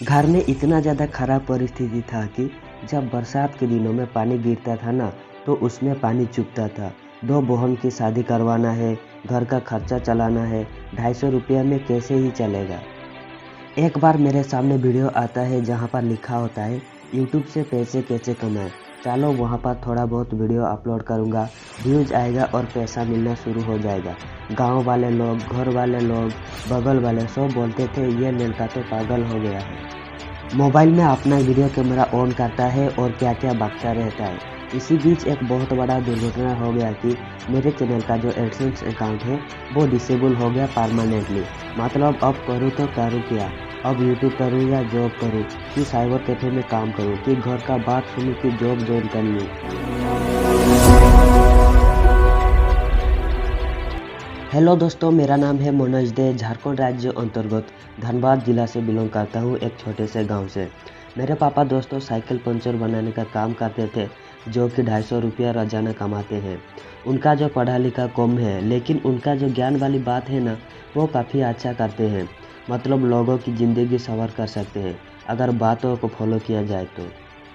घर में इतना ज़्यादा ख़राब परिस्थिति था कि जब बरसात के दिनों में पानी गिरता था ना, तो उसमें पानी चुभता था। 2 बहन की शादी करवाना है, घर का खर्चा चलाना है, 250 रुपये में कैसे ही चलेगा। एक बार मेरे सामने वीडियो आता है जहाँ पर लिखा होता है यूट्यूब से पैसे कैसे कमाएं। चलो वहाँ पर थोड़ा बहुत वीडियो अपलोड करूँगा, व्यूज़ आएगा और पैसा मिलना शुरू हो जाएगा। गांव वाले लोग, घर वाले लोग, बगल वाले सब बोलते थे ये लड़का तो पागल हो गया है। मोबाइल में अपना वीडियो कैमरा ऑन करता है और क्या क्या बकता रहता है। इसी बीच एक बहुत बड़ा दुर्घटना हो गया कि मेरे चैनल का जो एडसेंस अकाउंट है वो डिसेबल हो गया परमानेंटली। मतलब अब करूँ तो करूँ क्या? अब यूट्यूब करूँ या जॉब करूँ, कि साइबर कैफे में काम करूँ, कि घर का बात सुनूँ, कि जॉब ज्वाइन कर लूँ। हेलो दोस्तों, मेरा नाम है मनोज दे। झारखंड राज्य अंतर्गत धनबाद जिला से बिलोंग करता हूँ, एक छोटे से गांव से। मेरे पापा दोस्तों साइकिल पंचर बनाने का काम करते थे, जो कि 250 रुपया रोजाना कमाते हैं। उनका जो पढ़ा लिखा कम है, लेकिन उनका जो ज्ञान वाली बात है ना, वो काफ़ी अच्छा करते हैं। मतलब लोगों की ज़िंदगी सवार कर सकते हैं अगर बातों को फॉलो किया जाए तो।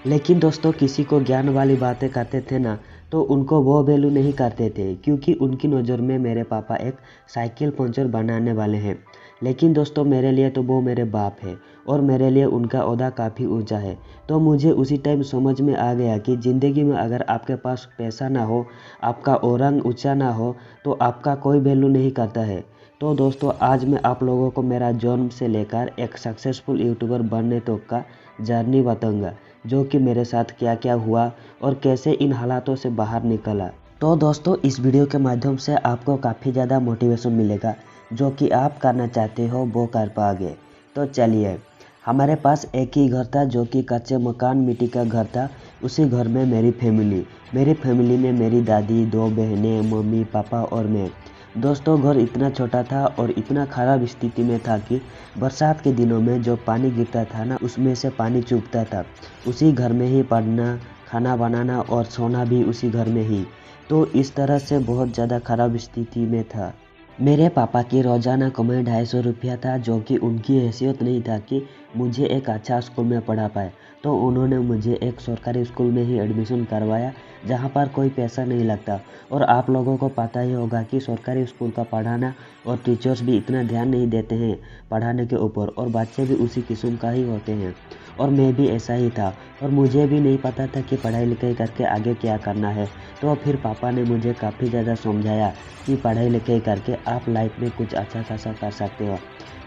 लेकिन दोस्तों किसी को ज्ञान वाली बातें करते थे ना, तो उनको वो वैल्यू नहीं करते थे, क्योंकि उनकी नज़र में मेरे पापा एक साइकिल पंचर बनाने वाले हैं। लेकिन दोस्तों मेरे लिए तो वो मेरे बाप है और मेरे लिए उनका ओहदा काफ़ी ऊंचा है। तो मुझे उसी टाइम समझ में आ गया कि ज़िंदगी में अगर आपके पास पैसा ना हो, आपका औरंग ऊंचा ना हो, तो आपका कोई वैल्यू नहीं करता है। तो दोस्तों आज मैं आप लोगों को मेरा जन्म से लेकर एक सक्सेसफुल यूट्यूबर बनने तक का जर्नी बताऊंगा, जो कि मेरे साथ क्या क्या हुआ और कैसे इन हालातों से बाहर निकला। तो दोस्तों इस वीडियो के माध्यम से आपको काफ़ी ज़्यादा मोटिवेशन मिलेगा, जो कि आप करना चाहते हो वो कर पाओगे। तो चलिए, हमारे पास एक ही घर था, जो कि कच्चे मकान मिट्टी का घर था। उसी घर में मेरी फैमिली में मेरी दादी, 2 बहनें, मम्मी पापा और मैं। दोस्तों घर इतना छोटा था और इतना ख़राब स्थिति में था कि बरसात के दिनों में जो पानी गिरता था ना, उसमें से पानी चुभता था। उसी घर में ही पढ़ना, खाना बनाना और सोना भी उसी घर में ही। तो इस तरह से बहुत ज़्यादा ख़राब स्थिति में था। मेरे पापा की रोज़ाना कमाई 250 रुपया था, जो कि उनकी हैसियत नहीं था कि मुझे एक अच्छा स्कूल में पढ़ा पाए। तो उन्होंने मुझे एक सरकारी स्कूल में ही एडमिशन करवाया, जहाँ पर कोई पैसा नहीं लगता। और आप लोगों को पता ही होगा कि सरकारी स्कूल का पढ़ाना और टीचर्स भी इतना ध्यान नहीं देते हैं पढ़ाने के ऊपर, और बच्चे भी उसी किस्म का ही होते हैं। और मैं भी ऐसा ही था, और मुझे भी नहीं पता था कि पढ़ाई लिखाई करके आगे क्या करना है। तो फिर पापा ने मुझे काफ़ी ज़्यादा समझाया कि पढ़ाई लिखाई करके आप लाइफ में कुछ अच्छा खासा कर सकते हो।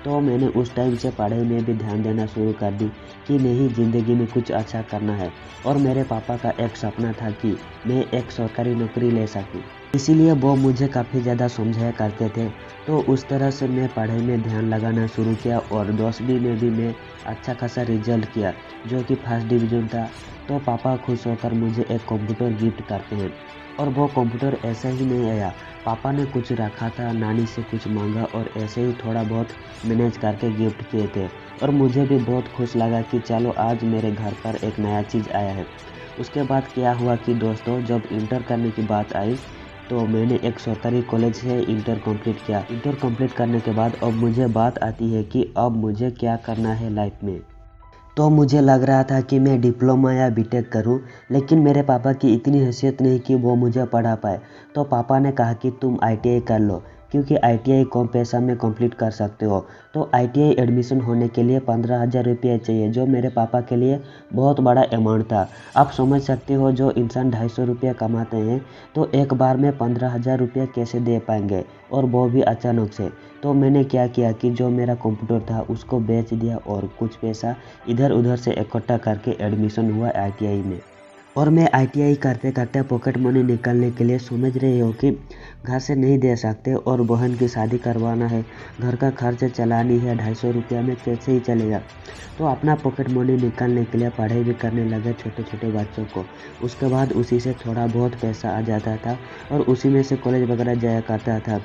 तो मैंने उस टाइम से पढ़ाई में भी ध्यान देना शुरू कर दी कि नहीं, ज़िंदगी में कुछ अच्छा करना है। और मेरे पापा का एक सपना था कि मैं एक सरकारी नौकरी ले सकूं, इसीलिए वो मुझे काफ़ी ज़्यादा समझाया करते थे। तो उस तरह से मैं पढ़ाई में ध्यान लगाना शुरू किया, और 10वीं में भी मैं अच्छा खासा रिजल्ट किया, जो कि फर्स्ट डिवीज़न था। तो पापा खुश होकर मुझे एक कंप्यूटर गिफ्ट करते हैं। और वो कंप्यूटर ऐसा ही नहीं आया, पापा ने कुछ रखा था, नानी से कुछ मांगा और ऐसे ही थोड़ा बहुत मैनेज करके गिफ्ट किए थे। और मुझे भी बहुत खुश लगा कि चलो आज मेरे घर पर एक नया चीज़ आया है। उसके बाद क्या हुआ कि दोस्तों जब इंटर करने की बात आई, तो मैंने एक सरकारी कॉलेज से इंटर कंप्लीट किया। इंटर कंप्लीट करने के बाद अब मुझे बात आती है कि अब मुझे क्या करना है लाइफ में। तो मुझे लग रहा था कि मैं डिप्लोमा या बीटेक करूं, लेकिन मेरे पापा की इतनी हैसियत नहीं कि वो मुझे पढ़ा पाए। तो पापा ने कहा कि तुम आईटीआई कर लो, क्योंकि आईटीआई कम पैसा में कंप्लीट कर सकते हो। तो आईटीआई एडमिशन होने के लिए 15,000 रुपये चाहिए, जो मेरे पापा के लिए बहुत बड़ा अमाउंट था। आप समझ सकते हो, जो इंसान 250 रुपये कमाते हैं, तो एक बार में 15,000 रुपये कैसे दे पाएंगे, और वो भी अचानक से। तो मैंने क्या किया कि जो मेरा कंप्यूटर था उसको बेच दिया, और कुछ पैसा इधर उधर से इकट्ठा करके एडमिशन हुआ आईटीआई में। और मैं आईटीआई करते करते पॉकेट मनी निकालने के लिए, समझ रहे हो कि घर से नहीं दे सकते, और बहन की शादी करवाना है, घर का खर्च चलानी है, 250 रुपया में कैसे ही चलेगा। तो अपना पॉकेट मनी निकालने के लिए पढ़ाई भी करने लगे छोटे छोटे बच्चों को। उसके बाद उसी से थोड़ा बहुत पैसा आ जाता था, और उसी में से कॉलेज वगैरह जाया करता था।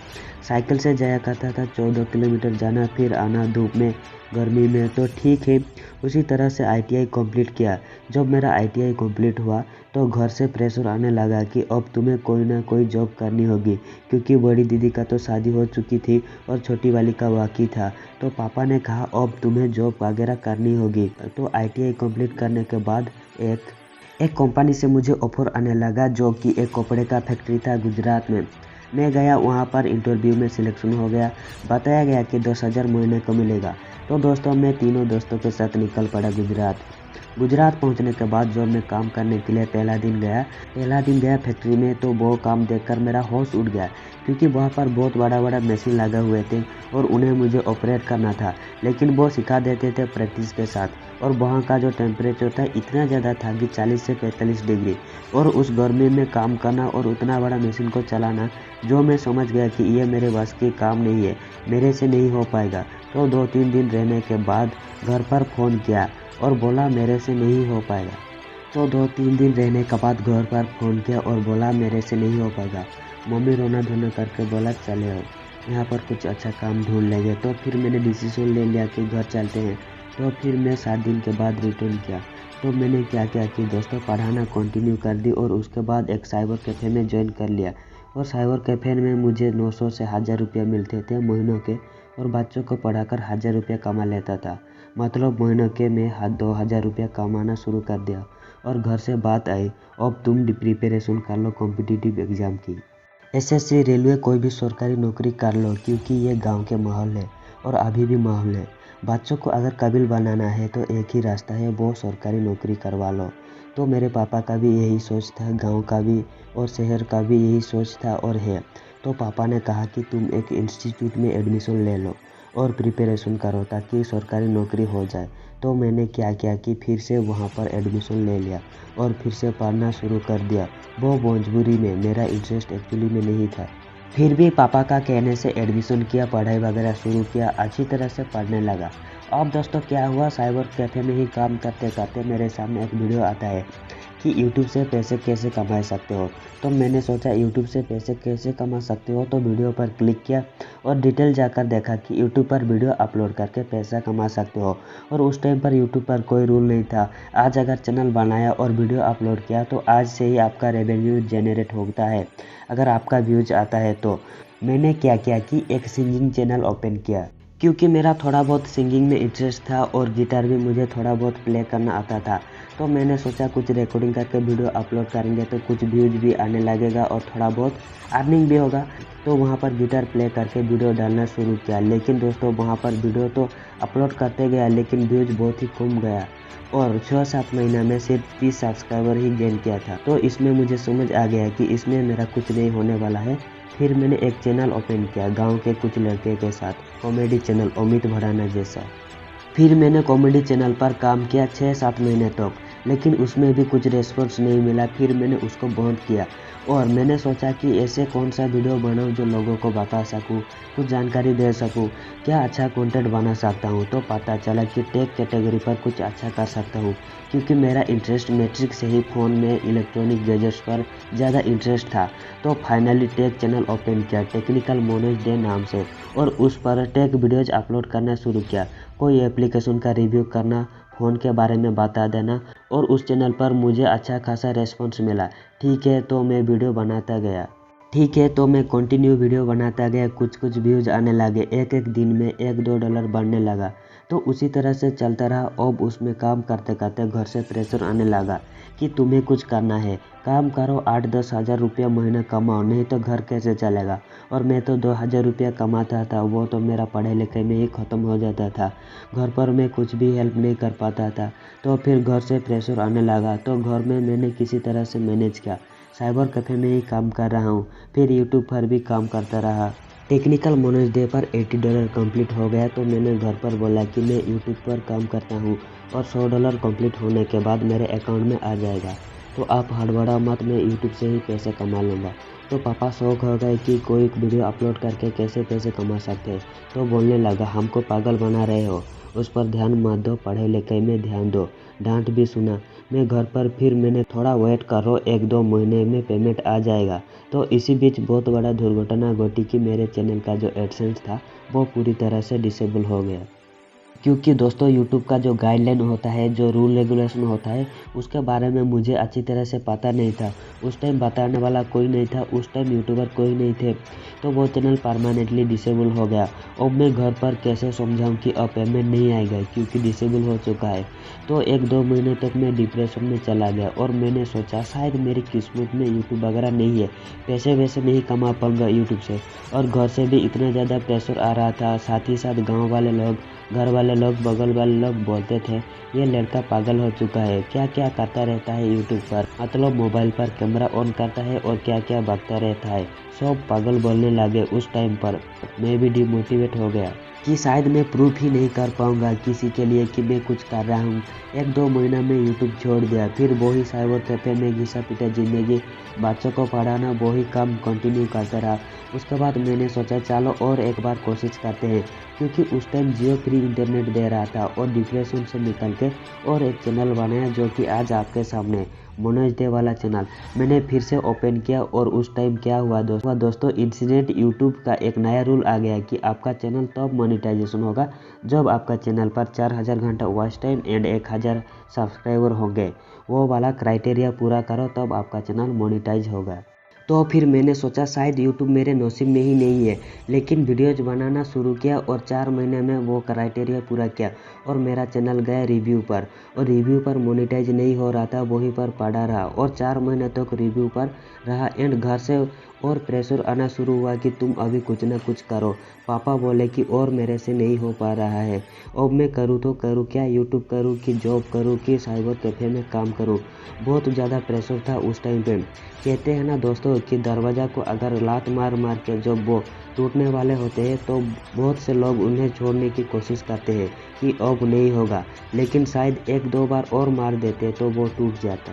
साइकिल से जाया करता था, 14 किलोमीटर जाना फिर आना, धूप में गर्मी में। तो ठीक है, उसी तरह से आईटीआई कंप्लीट किया। जब मेरा आईटीआई कंप्लीट हुआ, तो घर से प्रेशर आने लगा कि अब तुम्हें कोई ना कोई जॉब करनी होगी, क्योंकि बड़ी दीदी का तो शादी हो चुकी थी और छोटी वाली का बाकी था। तो पापा ने कहा अब तुम्हें जॉब वगैरह करनी करनी होगी। तो ITI कंप्लीट करने के बाद एक कंपनी से मुझे ऑफर आने लगा, जो कि एक कपड़े का फैक्ट्री था गुजरात में। मैं गया वहाँ पर, इंटरव्यू में सिलेक्शन हो गया। बताया गया कि 10,000 महीने को मिलेगा। तो दोस्तों मैं तीनों दोस्तों के साथ निकल पड़ा गुजरात पहुंचने के बाद जॉब में काम करने के लिए पहला दिन गया फैक्ट्री में। तो वो काम देखकर मेरा होश उड़ गया, क्योंकि वहाँ पर बहुत बड़ा मशीन लगे हुए थे और उन्हें मुझे ऑपरेट करना था। लेकिन वो सिखा देते थे प्रैक्टिस के साथ। और वहाँ का जो टेम्परेचर था इतना ज़्यादा था कि 40 से 45 डिग्री, और उस गर्मी में काम करना और उतना बड़ा मशीन को चलाना, जो मैं समझ गया कि ये मेरे बस की काम नहीं है, मेरे से नहीं हो पाएगा। तो 2-3 दिन रहने के बाद घर पर फ़ोन किया और बोला मेरे से नहीं हो पाएगा। तो 2-3 दिन रहने के बाद घर पर फ़ोन किया और बोला मेरे से नहीं हो पाएगा। मम्मी रोना धोना करके बोला चले आओ, यहाँ पर कुछ अच्छा काम ढूंढ लेंगे। तो फिर मैंने डिसीजन ले लिया कि घर चलते हैं। तो फिर मैं 7 दिन के बाद रिटर्न किया। तो मैंने क्या कि दोस्तों पढ़ाना कंटिन्यू कर दी, और उसके बाद एक साइबर कैफ़े में ज्वाइन कर लिया। और साइबर कैफ़े में मुझे 900 से 1000 रुपये मिलते थे महीनों के, और बच्चों को पढ़ाकर 1000 रुपये कमा लेता था। मतलब महीनों के में 2000 रुपये कमाना शुरू कर दिया। और घर से बात आई, अब तुम प्रिपरेशन कर लो कॉम्पिटिटिव एग्ज़ाम की, SSC, रेलवे, कोई भी सरकारी नौकरी कर लो, क्योंकि ये गांव के माहौल है और अभी भी माहौल है। बच्चों को अगर काबिल बनाना है तो एक ही रास्ता है, वो सरकारी नौकरी करवा लो। तो मेरे पापा का भी यही सोच था, गांव का भी और शहर का भी यही सोच था और है। तो पापा ने कहा कि तुम एक इंस्टीट्यूट में एडमिशन ले लो और प्रिपरेशन करो ताकि सरकारी नौकरी हो जाए। तो मैंने क्या किया कि फिर से वहाँ पर एडमिशन ले लिया और फिर से पढ़ना शुरू कर दिया। वो मजबूरी में, मेरा इंटरेस्ट एक्चुअली में नहीं था। फिर भी पापा का कहने से एडमिशन किया, पढ़ाई वगैरह शुरू किया, अच्छी तरह से पढ़ने लगा। अब दोस्तों क्या हुआ, साइबर कैफ़े में ही काम करते करते मेरे सामने एक वीडियो आता है कि यूट्यूब से पैसे कैसे कमा सकते हो। तो मैंने सोचा यूट्यूब से पैसे कैसे कमा सकते हो, तो वीडियो पर क्लिक किया और डिटेल जाकर देखा कि यूट्यूब पर वीडियो अपलोड करके पैसा कमा सकते हो। और उस टाइम पर यूट्यूब पर कोई रूल नहीं था। आज अगर चैनल बनाया और वीडियो अपलोड किया तो आज से ही आपका रेवेन्यू जनरेट होता है, अगर आपका व्यूज आता है तो। मैंने क्या किया कि एक सिंगिंग चैनल ओपन किया, क्योंकि मेरा थोड़ा बहुत सिंगिंग में इंटरेस्ट था और गिटार भी मुझे थोड़ा बहुत प्ले करना आता था। तो मैंने सोचा कुछ रिकॉर्डिंग करके वीडियो अपलोड करेंगे तो कुछ व्यूज भी आने लगेगा और थोड़ा बहुत अर्निंग भी होगा। तो वहाँ पर गिटार प्ले करके वीडियो डालना शुरू किया। लेकिन दोस्तों वहाँ पर वीडियो तो अपलोड करते गया, लेकिन व्यूज बहुत ही कम गया और 6-7 महीना में सिर्फ 30 सब्सक्राइबर ही गेन किया था। तो इसमें मुझे समझ आ गया कि इसमें मेरा कुछ नहीं होने वाला है। फिर मैंने एक चैनल ओपन किया गांव के कुछ लड़के के साथ, कॉमेडी चैनल अमित भड़ाना जैसा। फिर मैंने कॉमेडी चैनल पर काम किया 6-7 महीने तक, लेकिन उसमें भी कुछ रेस्पॉन्स नहीं मिला। फिर मैंने उसको बंद किया और मैंने सोचा कि ऐसे कौन सा वीडियो बनाऊं जो लोगों को बता सकूं, कुछ जानकारी दे सकूं, क्या अच्छा कंटेंट बना सकता हूं। तो पता चला कि टेक कैटेगरी पर कुछ अच्छा कर सकता हूं, क्योंकि मेरा इंटरेस्ट मैट्रिक से ही फ़ोन में इलेक्ट्रॉनिक गैजेट्स पर ज़्यादा इंटरेस्ट था। तो फाइनली टेक चैनल ओपन किया टेक्निकल मनोज डे नाम से, और उस पर टेक वीडियोज़ अपलोड करना शुरू किया। कोई एप्लीकेशन का रिव्यू करना, फ़ोन के बारे में बता देना, और उस चैनल पर मुझे अच्छा खासा रेस्पॉन्स मिला। ठीक है, तो मैं वीडियो बनाता गया। कंटिन्यू वीडियो बनाता गया, कुछ व्यूज़ आने लगे, एक दिन में $1-2 बढ़ने लगा। तो उसी तरह से चलता रहा। अब उसमें काम करते करते घर से प्रेशर आने लगा कि तुम्हें कुछ करना है, काम करो, 8-10 हज़ार रुपया महीना कमाओ, नहीं तो घर कैसे चलेगा। और मैं तो 2000 रुपया कमाता था, वो तो मेरा पढ़ाई लिखाई में ही ख़त्म हो जाता था। घर पर मैं कुछ भी हेल्प नहीं कर पाता था। तो फिर घर से प्रेशर आने लगा, तो घर में मैंने किसी तरह से मैनेज किया। साइबर कैफ़े में ही काम कर रहा हूँ, फिर यूट्यूब पर भी काम करता रहा। टेक्निकल मनोज डे पर $80 कंप्लीट हो गया। तो मैंने घर पर बोला कि मैं यूट्यूब पर काम करता हूँ और $100 कंप्लीट होने के बाद मेरे अकाउंट में आ जाएगा, तो आप हड़बड़ा मत, मैं यूट्यूब से ही पैसे कमा लूँगा। तो पापा शौक हो गए कि कोई वीडियो अपलोड करके कैसे पैसे कमा सकते हैं। तो बोलने लगा हमको पागल बना रहे हो, उस पर ध्यान मत दो, पढ़ाई लिखाई में ध्यान दो। डांट भी सुना मैं घर पर। फिर मैंने थोड़ा वेट करो, 1-2 महीने में पेमेंट आ जाएगा। तो इसी बीच बहुत बड़ा दुर्घटना घटी कि मेरे चैनल का जो एडसेंस था वो पूरी तरह से डिसेबल हो गया। क्योंकि दोस्तों यूट्यूब का जो गाइडलाइन होता है, जो रूल रेगुलेशन होता है, उसके बारे में मुझे अच्छी तरह से पता नहीं था। उस टाइम बताने वाला कोई नहीं था, उस टाइम यूट्यूबर कोई नहीं थे, तो वो चैनल परमानेंटली डिसेबल हो गया। अब मैं घर पर कैसे समझाऊं कि अब पेमेंट नहीं आएगा क्योंकि डिसेबल हो चुका है। तो 1-2 महीने तक मैं डिप्रेशन में चला गया और मैंने सोचा शायद मेरी किस्मत में यूट्यूब वगैरह नहीं है, पैसे वैसे नहीं कमा पाऊंगा यूट्यूब से। और घर से भी इतना ज़्यादा प्रेशर आ रहा था, साथ ही साथ गाँव वाले लोग, घर वाले लोग, बगल वाले लोग बोलते थे ये लड़का पागल हो चुका है, क्या क्या करता रहता है यूट्यूब पर, मतलब मोबाइल पर कैमरा ऑन करता है और क्या क्या बकता रहता है। सब पागल बोलने लगे। उस टाइम पर मैं भी डिमोटिवेट हो गया कि शायद मैं प्रूफ ही नहीं कर पाऊंगा किसी के लिए कि मैं कुछ कर रहा हूँ। 1-2 महीना में यूट्यूब छोड़ दिया, फिर वही साइबर कैफे में घिसा पीटा जिंदगी, बच्चों को पढ़ाना, वही काम कंटिन्यू करता रहा। उसके बाद मैंने सोचा चलो और एक बार कोशिश करते हैं, क्योंकि उस टाइम जियो फ्री इंटरनेट दे रहा था और डिप्रेशन से निकल के और एक चैनल बनाया जो कि आज आपके सामने मनोज दे वाला चैनल मैंने फिर से ओपन किया। और उस टाइम क्या हुआ दोस्तों इंसिडेंट, यूट्यूब का एक नया रूल आ गया कि आपका चैनल तब मोनेटाइजेशन होगा जब आपका चैनल पर 4000 घंटा वॉच टाइम एंड 1000 सब्सक्राइबर होंगे। वो वाला क्राइटेरिया पूरा करो तब आपका चैनल मोनेटाइज होगा। तो फिर मैंने सोचा शायद यूट्यूब मेरे नसीब में ही नहीं है, लेकिन वीडियोज बनाना शुरू किया और 4 महीने में वो क्राइटेरिया पूरा किया और मेरा चैनल गया रिव्यू पर। और रिव्यू पर मोनेटाइज नहीं हो रहा था, वहीं पर पड़ा रहा और 4 महीने तक रिव्यू पर रहा। एंड घर से और प्रेशर आना शुरू हुआ कि तुम अभी कुछ ना कुछ करो। पापा बोले कि और मेरे से नहीं हो पा रहा है, अब मैं करूँ तो करूँ क्या, यूट्यूब करूँ कि जॉब करूँ कि साइबर कैफे में काम करूँ। बहुत ज़्यादा प्रेशर था उस टाइम पे। कहते हैं ना दोस्तों कि दरवाज़ा को अगर लात मार मार के जब वो टूटने वाले होते हैं तो बहुत से लोग उन्हें छोड़ने की कोशिश करते हैं कि अब नहीं होगा, लेकिन शायद 1-2 बार और मार देते तो वो टूट जाता।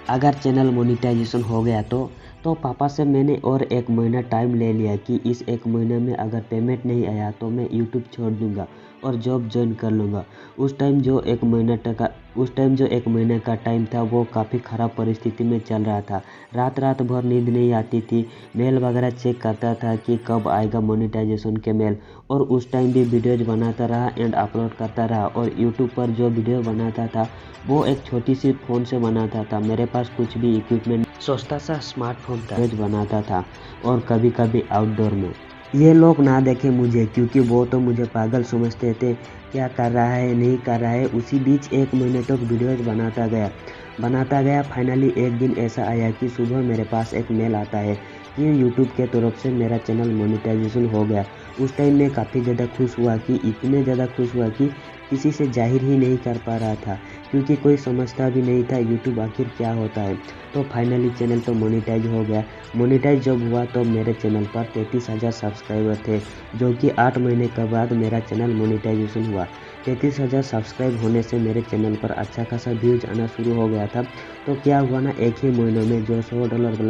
अगर चैनल मोनेटाइजेशन हो गया तो पापा से मैंने और 1 महीना टाइम ले लिया कि इस 1 महीने में अगर पेमेंट नहीं आया तो मैं यूट्यूब छोड़ दूंगा और जॉब ज्वाइन कर लूँगा। उस टाइम जो 1 महीने का टाइम था वो काफ़ी ख़राब परिस्थिति में चल रहा था। रात भर नींद नहीं आती थी, मेल वगैरह चेक करता था कि कब आएगा मोनेटाइजेशन के मेल। और उस टाइम भी वीडियोज़ बनाता रहा एंड अपलोड करता रहा। और यूट्यूब पर जो वीडियो बनाता था वो एक छोटी सी फ़ोन से बनाता था, मेरे पास कुछ भी इक्विपमेंट, सस्ता सा स्मार्टफोन था, वीडियोज़ बनाता था और कभी कभी आउटडोर में। ये लोग ना देखे मुझे क्योंकि वो तो मुझे पागल समझते थे, क्या कर रहा है नहीं कर रहा है। उसी बीच 1 महीने तक वीडियोज़ बनाता गया। फाइनली एक दिन ऐसा आया कि सुबह मेरे पास एक मेल आता है कि यूट्यूब के तरफ से मेरा चैनल मोनेटाइजेशन हो गया। उस टाइम मैं काफ़ी ज़्यादा खुश हुआ कि इतने ज़्यादा खुश हुआ कि किसी से जाहिर ही नहीं कर पा रहा था, क्योंकि कोई समझता भी नहीं था यूट्यूब आखिर क्या होता है। तो फाइनली चैनल तो मोनेटाइज हो गया। मोनेटाइज जब हुआ तो मेरे चैनल पर 33,000 सब्सक्राइबर थे, जो कि 8 महीने के बाद मेरा चैनल मोनेटाइजेशन हुआ। 33,000 सब्सक्राइब होने से मेरे चैनल पर अच्छा खासा व्यूज आना शुरू हो गया था। तो क्या हुआ ना, एक ही महीने में जो $100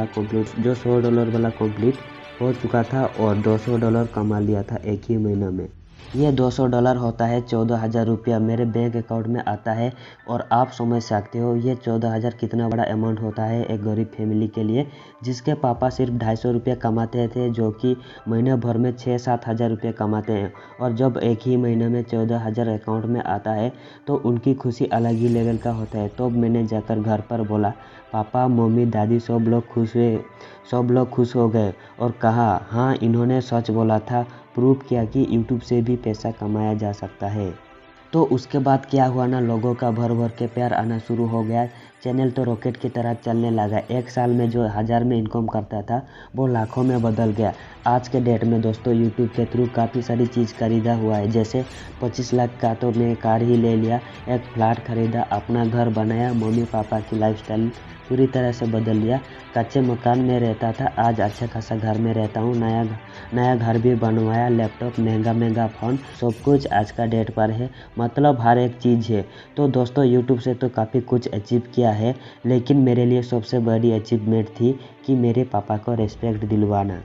वाला कंप्लीट हो चुका था और $200 कमा लिया था एक ही महीना में। ये $200 होता है 14,000 रुपया मेरे बैंक अकाउंट में आता है। और आप समझ सकते हो ये 14,000 कितना बड़ा अमाउंट होता है एक गरीब फैमिली के लिए, जिसके पापा सिर्फ 250 रुपये कमाते थे, जो कि महीने भर में 6-7 हज़ार रुपये कमाते हैं। और जब एक ही महीने में 14,000 अकाउंट में आता है तो उनकी खुशी अलग ही लेवल का होता है। तो मैंने जाकर घर पर बोला, पापा मम्मी दादी सब लोग खुश हो गए और कहा हाँ इन्होंने सच बोला था, प्रूव किया कि यूट्यूब से भी पैसा कमाया जा सकता है। तो उसके बाद क्या हुआ ना, लोगों का भर भर के प्यार आना शुरू हो गया। चैनल तो रॉकेट की तरह चलने लगा। 1 साल में जो 1000 में इनकम करता था वो लाखों में बदल गया। आज के डेट में दोस्तों यूट्यूब के थ्रू काफ़ी सारी चीज़ खरीदा हुआ है, जैसे 25 लाख का तो मैं कार ही ले लिया, एक फ्लैट खरीदा, अपना घर बनाया, मम्मी पापा की लाइफस्टाइल पूरी तरह से बदल लिया। कच्चे मकान में रहता था, आज अच्छा खासा घर में रहता हूँ, नया घर भी बनवाया, लैपटॉप, महंगा फ़ोन, सब कुछ आज का डेट पर है। मतलब हर एक चीज़ है। तो दोस्तों यूट्यूब से तो काफ़ी कुछ अचीव किया है, लेकिन मेरे लिए सबसे बड़ी अचीवमेंट थी कि मेरे पापा को रिस्पेक्ट दिलवाना।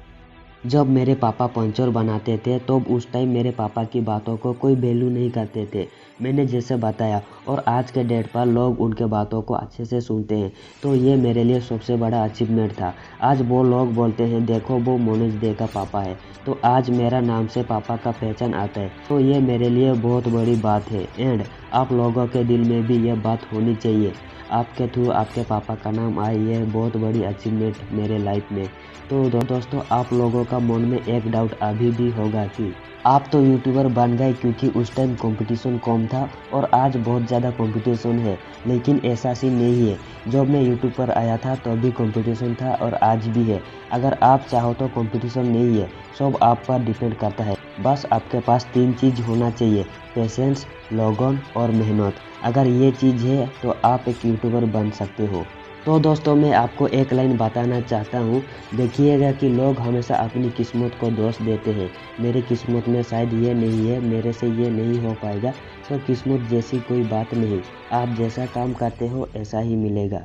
जब मेरे पापा पंचर बनाते थे तो उस टाइम मेरे पापा की बातों को कोई वैल्यू नहीं करते थे, मैंने जैसे बताया। और आज के डेट पर लोग उनके बातों को अच्छे से सुनते हैं, तो ये मेरे लिए सबसे बड़ा अचीवमेंट था। आज वो लोग बोलते हैं देखो वो मनोज दे का पापा है, तो आज मेरा नाम से पापा का पहचान आता है, तो ये मेरे लिए बहुत बड़ी बात है। एंड आप लोगों के दिल में भी ये बात होनी चाहिए, आपके थ्रू आपके पापा का नाम आए, ये बहुत बड़ी अचीवमेंट मेरे लाइफ में। तो दोस्तों, आप लोगों का मन में एक डाउट अभी भी होगा कि आप तो यूट्यूबर बन गए क्योंकि उस टाइम कंपटीशन कम था और आज बहुत ज़्यादा कंपटीशन है। लेकिन ऐसा सीन नहीं है, जब मैं यूट्यूब पर आया था तो भी कंपटीशन था और आज भी है। अगर आप चाहो तो कंपटीशन नहीं है, सब आप पर डिपेंड करता है। बस आपके पास 3 चीज़ होना चाहिए, पेशेंस, लगन और मेहनत। अगर ये चीज़ है तो आप एक यूट्यूबर बन सकते हो। तो दोस्तों, मैं आपको एक लाइन बताना चाहता हूँ, देखिएगा कि लोग हमेशा अपनी किस्मत को दोष देते हैं। मेरी किस्मत में शायद ये नहीं है, मेरे से ये नहीं हो पाएगा, तो किस्मत जैसी कोई बात नहीं, आप जैसा काम करते हो ऐसा ही मिलेगा।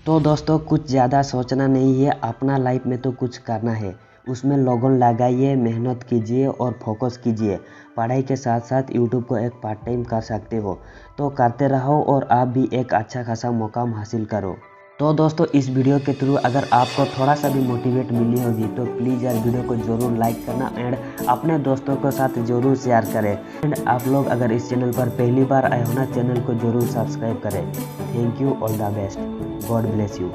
तो दोस्तों, कुछ ज़्यादा सोचना नहीं है, अपना लाइफ में तो कुछ करना है, उसमें लगन लगाइए, मेहनत कीजिए और फोकस कीजिए। पढ़ाई के साथ साथ यूट्यूब को एक पार्ट टाइम कर सकते हो, तो करते रहो और आप भी एक अच्छा खासा मुकाम हासिल करो। तो दोस्तों, इस वीडियो के थ्रू अगर आपको थोड़ा सा भी मोटिवेट मिली होगी तो प्लीज़ यार वीडियो को ज़रूर लाइक करना एंड अपने दोस्तों के साथ ज़रूर शेयर करें। एंड आप लोग अगर इस चैनल पर पहली बार आए हो ना, चैनल को ज़रूर सब्सक्राइब करें। Thank you, all the best, God bless you.